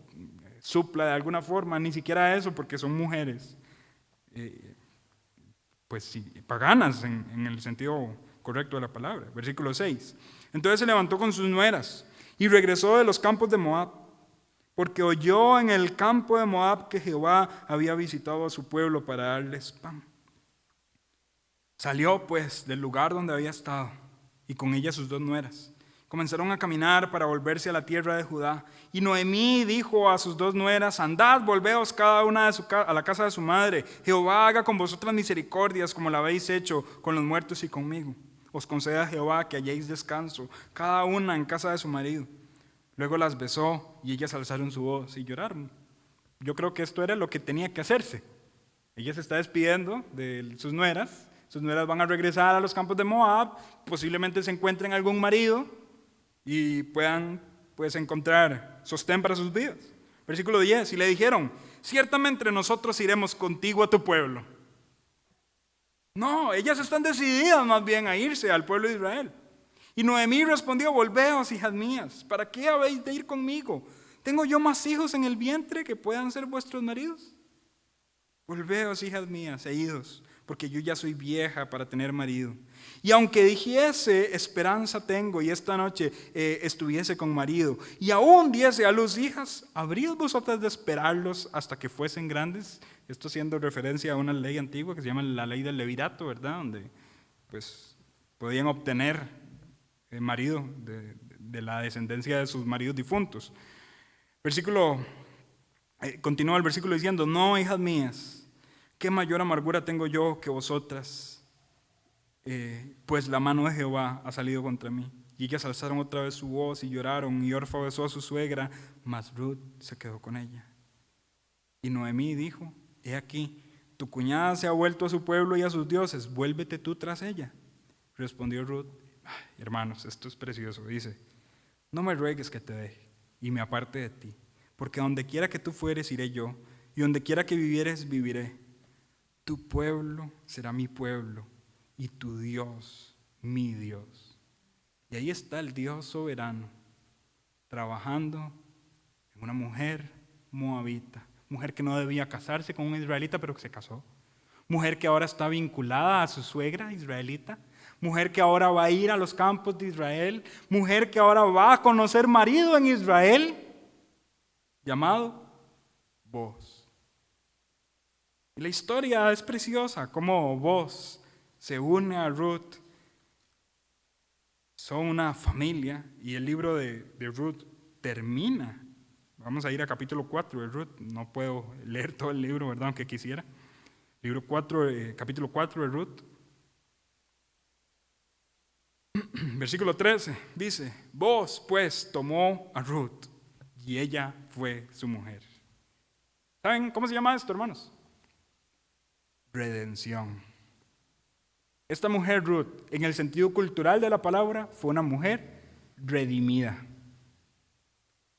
supla de alguna forma, ni siquiera eso, porque son mujeres pues sí, paganas en el sentido correcto de la palabra. Versículo 6. Entonces se levantó con sus nueras y regresó de los campos de Moab, porque oyó en el campo de Moab que Jehová había visitado a su pueblo para darles pan. Salió pues del lugar donde había estado y con ella sus 2 nueras. Comenzaron a caminar para volverse a la tierra de Judá. Y Noemí dijo a sus 2 nueras, andad, volveos cada una a la casa de su madre. Jehová haga con vosotras misericordias como la habéis hecho con los muertos y conmigo. Os conceda Jehová que halléis descanso, cada una en casa de su marido. Luego las besó y ellas alzaron su voz y lloraron. Yo creo que esto era lo que tenía que hacerse. Ella se está despidiendo de sus nueras. Sus nueras van a regresar a los campos de Moab. Posiblemente se encuentren algún marido y puedan pues encontrar sostén para sus vidas. Versículo 10, y le dijeron, ciertamente nosotros iremos contigo a tu pueblo. No, ellas están decididas más bien a irse al pueblo de Israel. Y Noemí respondió, volveos, hijas mías, ¿para qué habéis de ir conmigo? ¿Tengo yo más hijos en el vientre que puedan ser vuestros maridos? Volveos, hijas mías, e idos, porque yo ya soy vieja para tener marido. Y aunque dijese, esperanza tengo, y esta noche estuviese con marido, y aún diese a luz hijas, ¿habríais vosotras de esperarlos hasta que fuesen grandes? Esto haciendo referencia a una ley antigua que se llama la ley del levirato, ¿verdad? Donde pues podían obtener marido de la descendencia de sus maridos difuntos. Continúa el versículo diciendo, no, hijas mías, qué mayor amargura tengo yo que vosotras, pues la mano de Jehová ha salido contra mí. Y ellas alzaron otra vez su voz y lloraron, y Orfa besó a su suegra, mas Ruth se quedó con ella. Y Noemí dijo, he aquí, tu cuñada se ha vuelto a su pueblo y a sus dioses, vuélvete tú tras ella. Respondió Ruth, hermanos, esto es precioso, dice, no me ruegues que te deje y me aparte de ti, porque donde quiera que tú fueres iré yo, y donde quiera que vivieres viviré. Tu pueblo será mi pueblo, y tu Dios, mi Dios. Y ahí está el Dios soberano, trabajando en una mujer moabita, mujer que no debía casarse con un israelita, pero que se casó. Mujer que ahora está vinculada a su suegra israelita. Mujer que ahora va a ir a los campos de Israel. Mujer que ahora va a conocer marido en Israel, llamado Boaz. Y la historia es preciosa, como Boaz se une a Ruth. Son una familia y el libro de Ruth termina. Vamos a ir a capítulo 4 de Ruth. No puedo leer todo el libro, ¿verdad? Aunque quisiera. Capítulo 4 de Ruth. Versículo 13 dice, Boaz pues tomó a Ruth y ella fue su mujer. ¿Saben cómo se llama esto, hermanos? Redención. Esta mujer Ruth, en el sentido cultural de la palabra, fue una mujer redimida.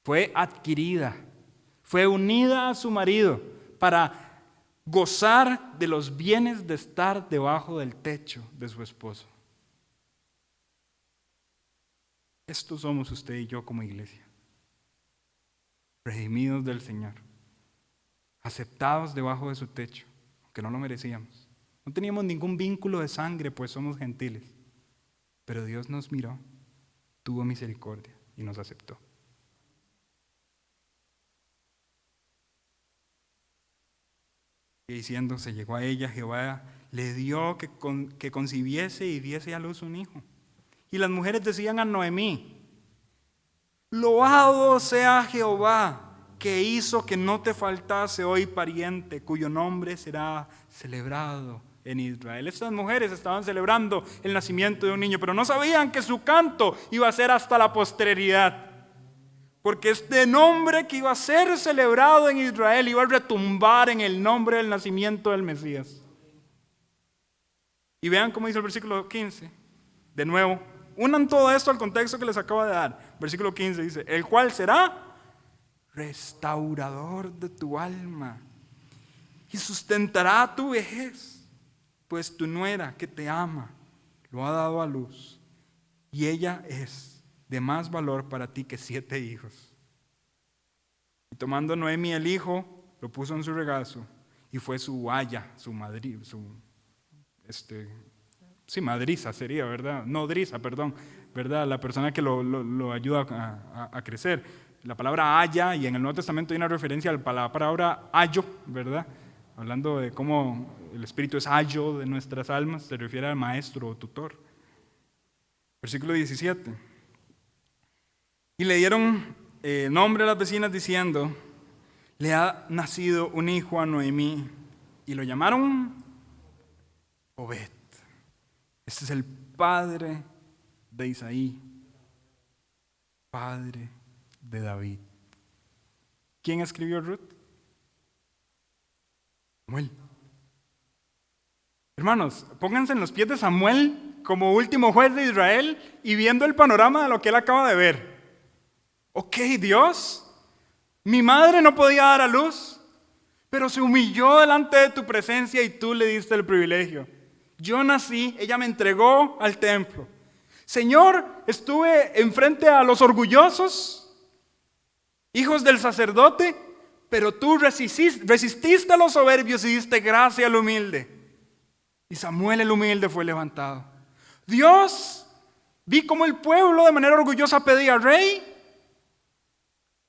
Fue adquirida. Fue unida a su marido para gozar de los bienes de estar debajo del techo de su esposo. Estos somos usted y yo como iglesia. Redimidos del Señor. Aceptados debajo de su techo, aunque no lo merecíamos. No teníamos ningún vínculo de sangre, pues somos gentiles. Pero Dios nos miró, tuvo misericordia y nos aceptó. Y diciendo, se llegó a ella, Jehová le dio que concibiese y diese a luz un hijo. Y las mujeres decían a Noemí, loado sea Jehová, que hizo que no te faltase hoy pariente, cuyo nombre será celebrado en Israel. Estas mujeres estaban celebrando el nacimiento de un niño, pero no sabían que su canto iba a ser hasta la posteridad. Porque este nombre que iba a ser celebrado en Israel iba a retumbar en el nombre del nacimiento del Mesías. Y vean cómo dice el versículo 15. De nuevo, unan todo esto al contexto que les acabo de dar. Versículo 15 dice, el cual será restaurador de tu alma y sustentará tu vejez, pues tu nuera que te ama lo ha dado a luz y ella es de más valor para ti que 7 hijos. Y tomando Noemi el hijo, lo puso en su regazo y fue su aya, su madriza sería, ¿verdad? Nodriza, perdón, ¿verdad? La persona que lo ayuda a crecer. La palabra aya, y en el Nuevo Testamento hay una referencia a la palabra ayo, ¿verdad? Hablando de cómo el Espíritu es ayo de nuestras almas, se refiere al maestro o tutor. Versículo 17. Y le dieron nombre a las vecinas diciendo, le ha nacido un hijo a Noemí, y lo llamaron Obed. Este es el padre de Isaí, padre de David. ¿Quién escribió Ruth? Samuel. Hermanos, pónganse en los pies de Samuel como último juez de Israel y viendo el panorama de lo que él acaba de ver. Ok, Dios, mi madre no podía dar a luz, pero se humilló delante de tu presencia y tú le diste el privilegio. Yo nací, ella me entregó al templo. Señor, estuve enfrente a los orgullosos, hijos del sacerdote, pero tú resististe a los soberbios y diste gracia al humilde. Y Samuel el humilde fue levantado. Dios, vi cómo el pueblo de manera orgullosa pedía rey.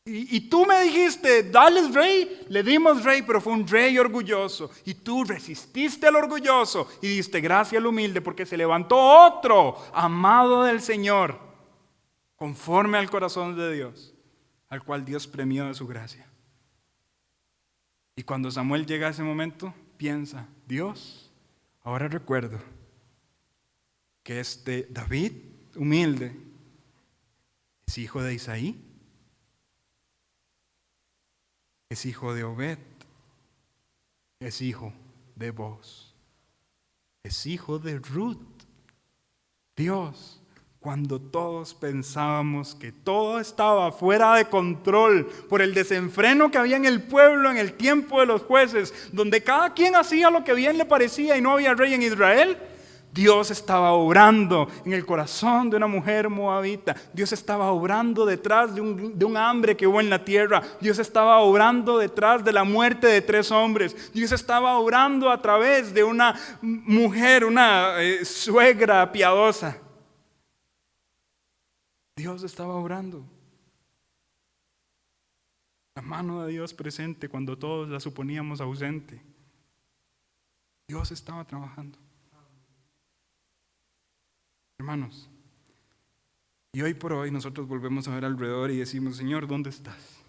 Y tú me dijiste, dales rey, le dimos rey, pero fue un rey orgulloso. Y tú resististe al orgulloso y diste gracia al humilde porque se levantó otro amado del Señor, conforme al corazón de Dios, al cual Dios premió de su gracia. Y cuando Samuel llega a ese momento, piensa, Dios, ahora recuerdo que este David humilde es hijo de Isaí, es hijo de Obed, es hijo de Boaz, es hijo de Ruth. Dios, cuando todos pensábamos que todo estaba fuera de control por el desenfreno que había en el pueblo en el tiempo de los jueces, donde cada quien hacía lo que bien le parecía y no había rey en Israel, Dios estaba obrando en el corazón de una mujer moabita. Dios estaba obrando detrás de un hambre que hubo en la tierra. Dios estaba obrando detrás de la muerte de 3 hombres. Dios estaba obrando a través de una mujer, una suegra piadosa. Dios estaba obrando. La mano de Dios presente cuando todos la suponíamos ausente. Dios estaba trabajando. Hermanos, y hoy por hoy nosotros volvemos a ver alrededor y decimos, Señor, ¿dónde estás?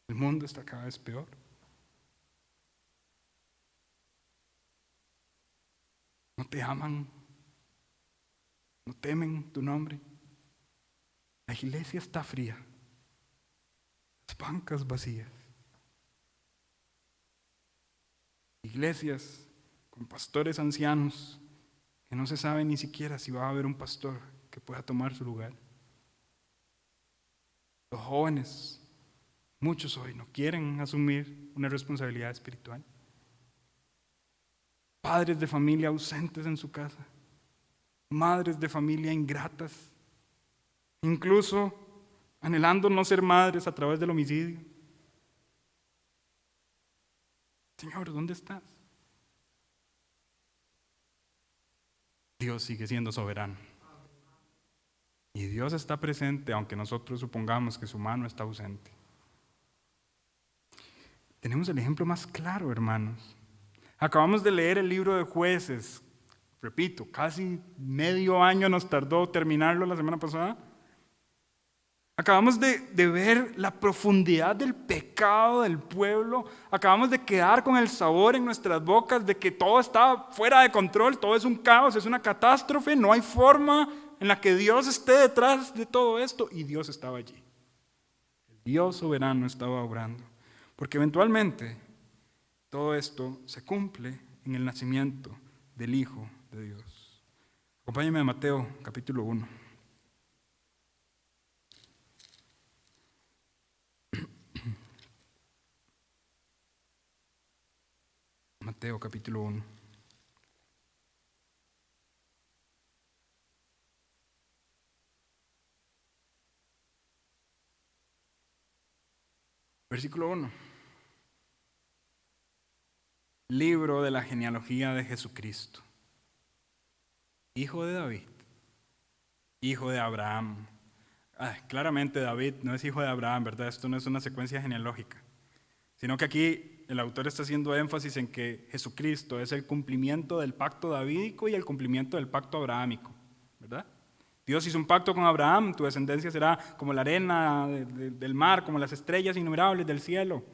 El mundo está cada vez peor. No te aman, no temen tu nombre. La iglesia está fría, las bancas vacías. Iglesias con pastores ancianos que no se sabe ni siquiera si va a haber un pastor que pueda tomar su lugar. Los jóvenes, muchos hoy no quieren asumir una responsabilidad espiritual. Padres de familia ausentes en su casa, madres de familia ingratas, incluso anhelando no ser madres a través del homicidio. Señor, ¿dónde estás? Dios sigue siendo soberano. Y Dios está presente, aunque nosotros supongamos que su mano está ausente. Tenemos el ejemplo más claro, hermanos. Acabamos de leer el libro de Jueces. Repito, casi medio año nos tardó terminarlo la semana pasada. Acabamos de ver la profundidad del pecado del pueblo. Acabamos de quedar con el sabor en nuestras bocas de que todo está fuera de control, todo es un caos, es una catástrofe, no hay forma en la que Dios esté detrás de todo esto. Y Dios estaba allí. El Dios soberano estaba obrando. Porque eventualmente todo esto se cumple en el nacimiento del Hijo de Dios. Acompáñenme a Mateo capítulo 1. Mateo capítulo 1. Versículo 1. Libro de la genealogía de Jesucristo. Hijo de David. Hijo de Abraham. Claramente David no es hijo de Abraham, ¿verdad? Esto no es una secuencia genealógica. Sino que aquí el autor está haciendo énfasis en que Jesucristo es el cumplimiento del pacto davídico y el cumplimiento del pacto abrahámico, ¿verdad? Dios hizo un pacto con Abraham, tu descendencia será como la arena del mar, como las estrellas innumerables del cielo.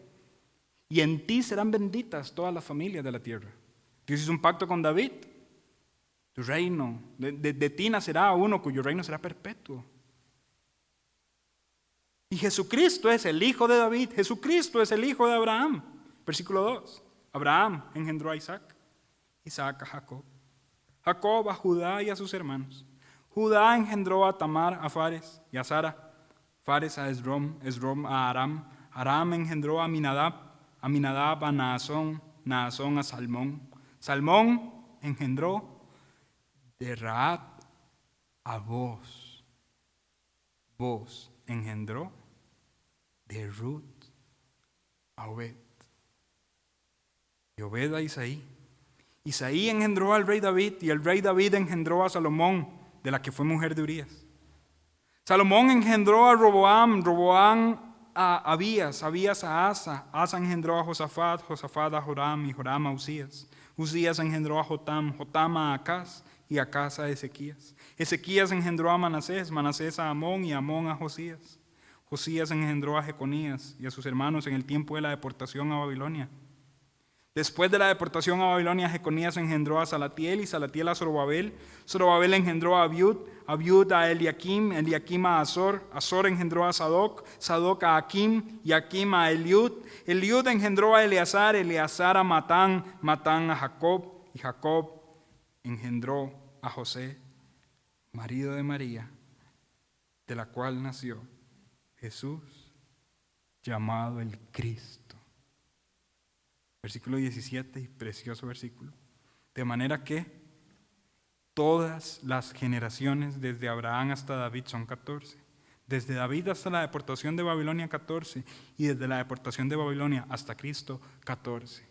Y en ti serán benditas todas las familias de la tierra. Dios hizo un pacto con David. Tu reino, de ti nacerá uno cuyo reino será perpetuo. Y Jesucristo es el hijo de David, Jesucristo es el hijo de Abraham. Versículo 2. Abraham engendró a Isaac, Isaac a Jacob, Jacob a Judá y a sus hermanos. Judá engendró a Tamar, a Fares y a Sara, Fares a Esrom, Esrom a Aram, Aram engendró a Aminadab, Aminadab a Naasón, Naasón a Salmón, Salmón engendró de Rahab a Boaz, Boaz engendró de Ruth a Obed, y Obed a Isaí. Isaí engendró al rey David, y el rey David engendró a Salomón, de la que fue mujer de Urías. Salomón engendró a Roboam, Roboam a Abías, Abías a Asa, Asa engendró a Josafat, Josafat a Joram, y Joram a Uzías. Uzías engendró a Jotam, Jotam a Acaz, y Acaz a Ezequías. Ezequías engendró a Manasés, Manasés a Amón, y Amón a Josías. Josías engendró a Jeconías y a sus hermanos en el tiempo de la deportación a Babilonia. Después de la deportación a Babilonia, Jeconías engendró a Salatiel, y Salatiel a Zorobabel. Zorobabel engendró a Abiud, Abiud a Eliakim, Eliakim a Azor. Azor engendró a Sadoc, Sadoc a Akim, y Akim a Eliud. Eliud engendró a Eleazar, Eleazar a Matán, Matán a Jacob, y Jacob engendró a José, marido de María, de la cual nació Jesús, llamado el Cristo. Versículo 17, y precioso versículo. De manera que todas las generaciones desde Abraham hasta David son 14. Desde David hasta la deportación de Babilonia 14, y desde la deportación de Babilonia hasta Cristo 14.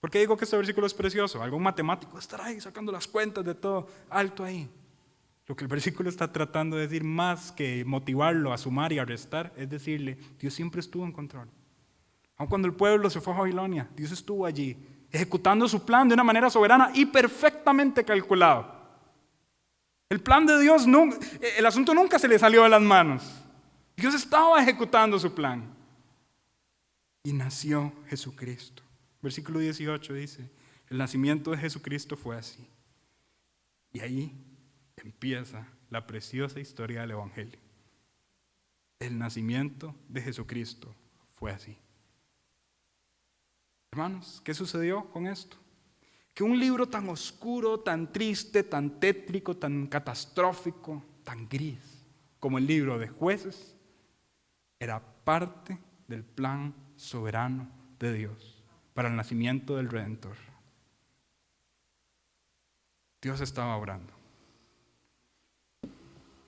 ¿Por qué digo que este versículo es precioso? Algún matemático estará ahí sacando las cuentas de todo, alto ahí. Lo que el versículo está tratando de decir, más que motivarlo a sumar y a restar, es decirle, Dios siempre estuvo en control. Aun cuando el pueblo se fue a Babilonia, Dios estuvo allí, ejecutando su plan de una manera soberana y perfectamente calculado. El plan de Dios, el asunto nunca se le salió de las manos. Dios estaba ejecutando su plan. Y nació Jesucristo. Versículo 18 dice, el nacimiento de Jesucristo fue así. Y ahí empieza la preciosa historia del Evangelio. El nacimiento de Jesucristo fue así. Hermanos, ¿qué sucedió con esto? Que un libro tan oscuro, tan triste, tan tétrico, tan catastrófico, tan gris, como el libro de Jueces, era parte del plan soberano de Dios para el nacimiento del Redentor. Dios estaba obrando.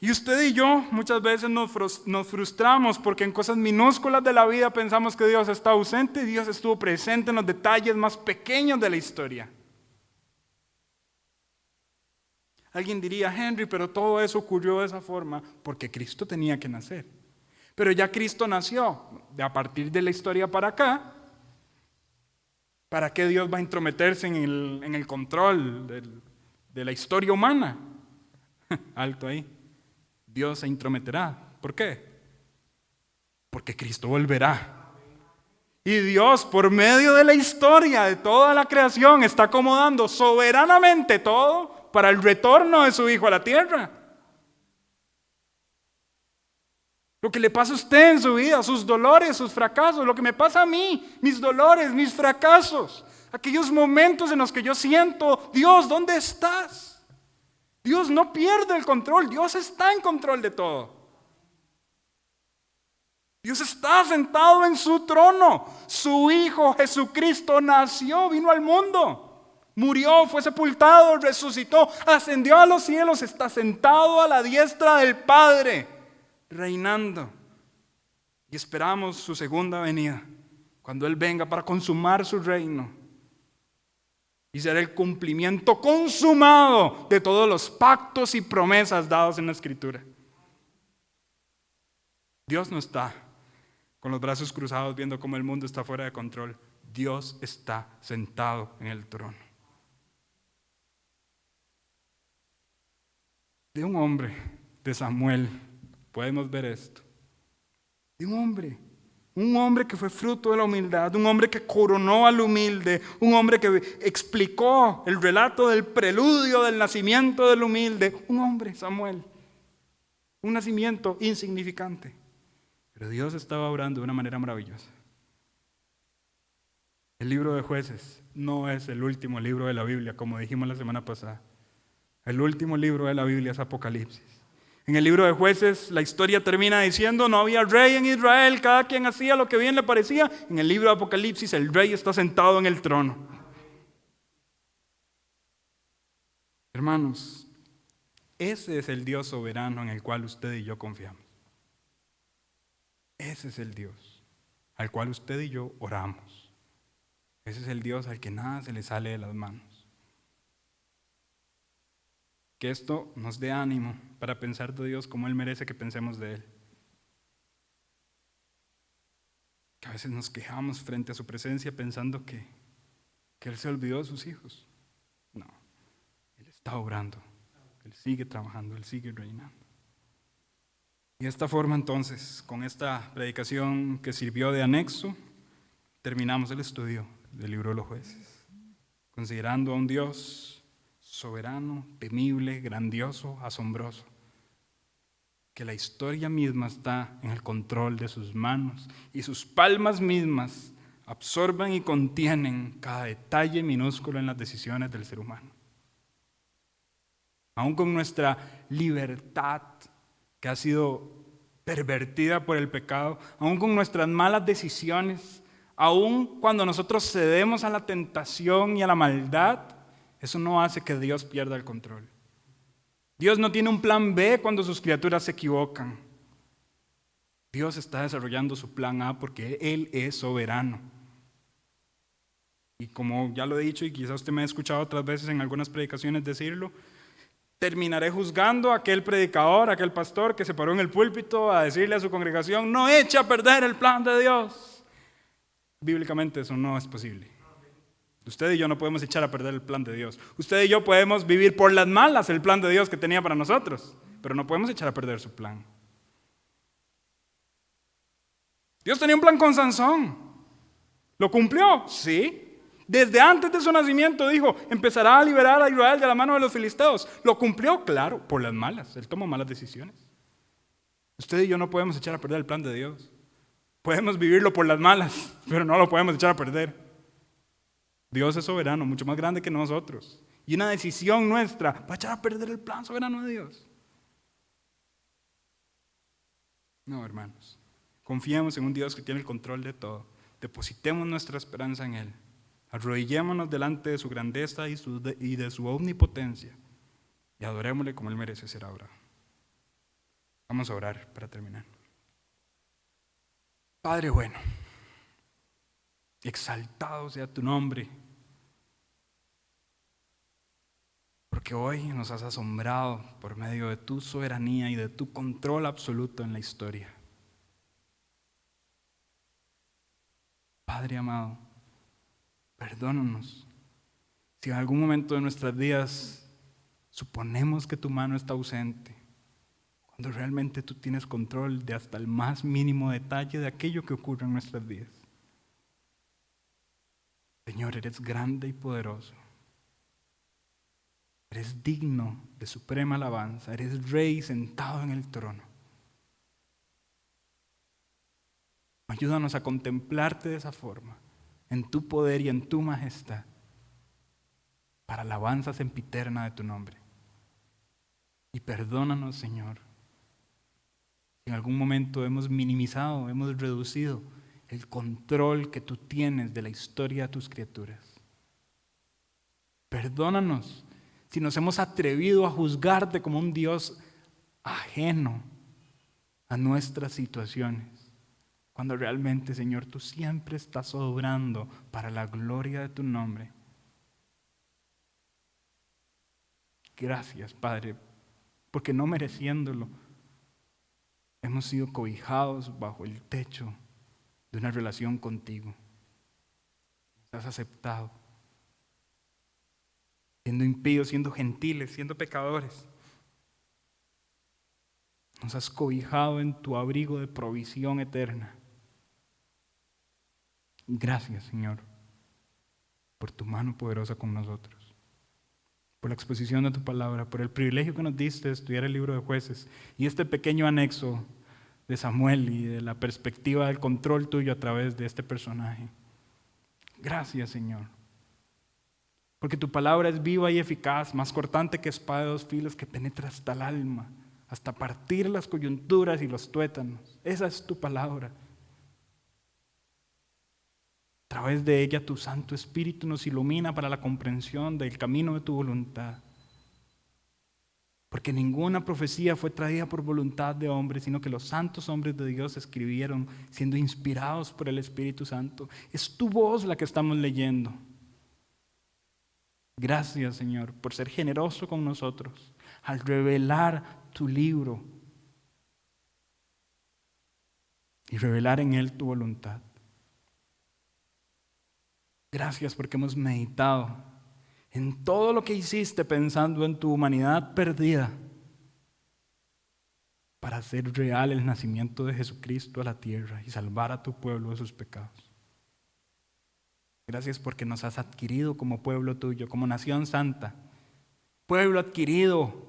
Y usted y yo muchas veces nos frustramos porque en cosas minúsculas de la vida pensamos que Dios está ausente, y Dios estuvo presente en los detalles más pequeños de la historia. Alguien diría, Henry, pero todo eso ocurrió de esa forma porque Cristo tenía que nacer. Pero ya Cristo nació, a partir de la historia para acá. ¿Para qué Dios va a intrometerse en el control de la historia humana? Alto ahí. Dios se intrometerá. ¿Por qué? Porque Cristo volverá. Y Dios, por medio de la historia, de toda la creación, está acomodando soberanamente todo para el retorno de su Hijo a la tierra. Lo que le pasa a usted en su vida, sus dolores, sus fracasos, lo que me pasa a mí, mis dolores, mis fracasos, aquellos momentos en los que yo siento, Dios, ¿dónde estás? Dios no pierde el control, Dios está en control de todo. Dios está sentado en su trono. Su Hijo Jesucristo nació, vino al mundo, murió, fue sepultado, resucitó, ascendió a los cielos, está sentado a la diestra del Padre, reinando. Y esperamos su segunda venida, cuando Él venga para consumar su reino. Y será el cumplimiento consumado de todos los pactos y promesas dados en la Escritura. Dios no está con los brazos cruzados viendo cómo el mundo está fuera de control. Dios está sentado en el trono. De un hombre, de Samuel, podemos ver esto. De un hombre que fue fruto de la humildad, un hombre que coronó al humilde, un hombre que explicó el relato del preludio del nacimiento del humilde, un hombre, Samuel, un nacimiento insignificante, pero Dios estaba obrando de una manera maravillosa. El libro de Jueces no es el último libro de la Biblia, como dijimos la semana pasada. El último libro de la Biblia es Apocalipsis. En el libro de Jueces la historia termina diciendo, no había rey en Israel, cada quien hacía lo que bien le parecía. En el libro de Apocalipsis el rey está sentado en el trono. Hermanos, ese es el Dios soberano en el cual usted y yo confiamos. Ese es el Dios al cual usted y yo oramos. Ese es el Dios al que nada se le sale de las manos. Que esto nos dé ánimo para pensar de Dios como Él merece que pensemos de Él. Que a veces nos quejamos frente a su presencia pensando que Él se olvidó de sus hijos. No, Él está obrando, Él sigue trabajando, Él sigue reinando. Y de esta forma entonces, con esta predicación que sirvió de anexo, terminamos el estudio del libro de los Jueces, considerando a un Dios soberano, temible, grandioso, asombroso, que la historia misma está en el control de sus manos y sus palmas mismas absorben y contienen cada detalle minúsculo en las decisiones del ser humano. Aún con nuestra libertad que ha sido pervertida por el pecado, aún con nuestras malas decisiones, aún cuando nosotros cedemos a la tentación y a la maldad, eso no hace que Dios pierda el control. Dios no tiene un plan B cuando sus criaturas se equivocan. Dios está desarrollando su plan A porque Él es soberano. Y como ya lo he dicho, y quizás usted me ha escuchado otras veces en algunas predicaciones decirlo, terminaré juzgando a aquel predicador, a aquel pastor que se paró en el púlpito a decirle a su congregación: no eche a perder el plan de Dios. Bíblicamente eso no es posible. Usted y yo no podemos echar a perder el plan de Dios. Usted y yo podemos vivir por las malas el plan de Dios que tenía para nosotros, pero no podemos echar a perder su plan. Dios tenía un plan con Sansón. ¿Lo cumplió? Sí. Desde antes de su nacimiento dijo: empezará a liberar a Israel de la mano de los filisteos. ¿Lo cumplió? Claro, por las malas. Él tomó malas decisiones. Usted y yo no podemos echar a perder el plan de Dios. Podemos vivirlo por las malas, pero no lo podemos echar a perder. Dios es soberano, mucho más grande que nosotros. Y una decisión nuestra va a echar a perder el plan soberano de Dios. No, hermanos. Confiemos en un Dios que tiene el control de todo. Depositemos nuestra esperanza en Él. Arrodillémonos delante de su grandeza y de su omnipotencia. Y adorémosle como Él merece ser adorado. Vamos a orar para terminar. Padre bueno, exaltado sea tu nombre, porque hoy nos has asombrado por medio de tu soberanía y de tu control absoluto en la historia. Padre amado, perdónanos si en algún momento de nuestras vidas suponemos que tu mano está ausente, cuando realmente tú tienes control de hasta el más mínimo detalle de aquello que ocurre en nuestras vidas. Señor, eres grande y poderoso. Eres digno de suprema alabanza. Eres rey sentado en el trono. Ayúdanos a contemplarte de esa forma, en tu poder y en tu majestad, para alabanza sempiterna de tu nombre. Y perdónanos, Señor, si en algún momento hemos minimizado, hemos reducido el control que tú tienes de la historia de tus criaturas. Perdónanos si nos hemos atrevido a juzgarte como un Dios ajeno a nuestras situaciones, cuando realmente, Señor, tú siempre estás obrando para la gloria de tu nombre. Gracias, Padre, porque no mereciéndolo, hemos sido cobijados bajo el techo de una relación contigo. Nos has aceptado, siendo impíos, siendo gentiles, siendo pecadores. Nos has cobijado en tu abrigo de provisión eterna. Gracias, Señor, por tu mano poderosa con nosotros, por la exposición de tu palabra, por el privilegio que nos diste de estudiar el libro de Jueces y este pequeño anexo de Samuel y de la perspectiva del control tuyo a través de este personaje. Gracias, Señor, porque tu palabra es viva y eficaz, más cortante que espada de dos filos, que penetra hasta el alma, hasta partir las coyunturas y los tuétanos. Esa es tu palabra. A través de ella tu Santo Espíritu nos ilumina para la comprensión del camino de tu voluntad. Porque ninguna profecía fue traída por voluntad de hombre, sino que los santos hombres de Dios escribieron siendo inspirados por el Espíritu Santo. Es tu voz la que estamos leyendo. Gracias, Señor, por ser generoso con nosotros al revelar tu libro y revelar en él tu voluntad. Gracias porque hemos meditado en todo lo que hiciste pensando en tu humanidad perdida para hacer real el nacimiento de Jesucristo a la tierra y salvar a tu pueblo de sus pecados. Gracias porque nos has adquirido como pueblo tuyo, como nación santa, pueblo adquirido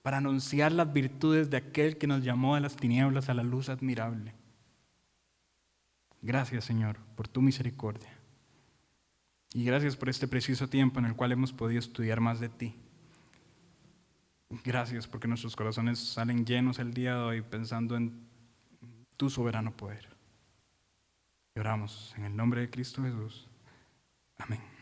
para anunciar las virtudes de aquel que nos llamó de las tinieblas a la luz admirable. Gracias, Señor, por tu misericordia. Y gracias por este preciso tiempo en el cual hemos podido estudiar más de ti. Gracias porque nuestros corazones salen llenos el día de hoy pensando en tu soberano poder. Y oramos en el nombre de Cristo Jesús. Amén.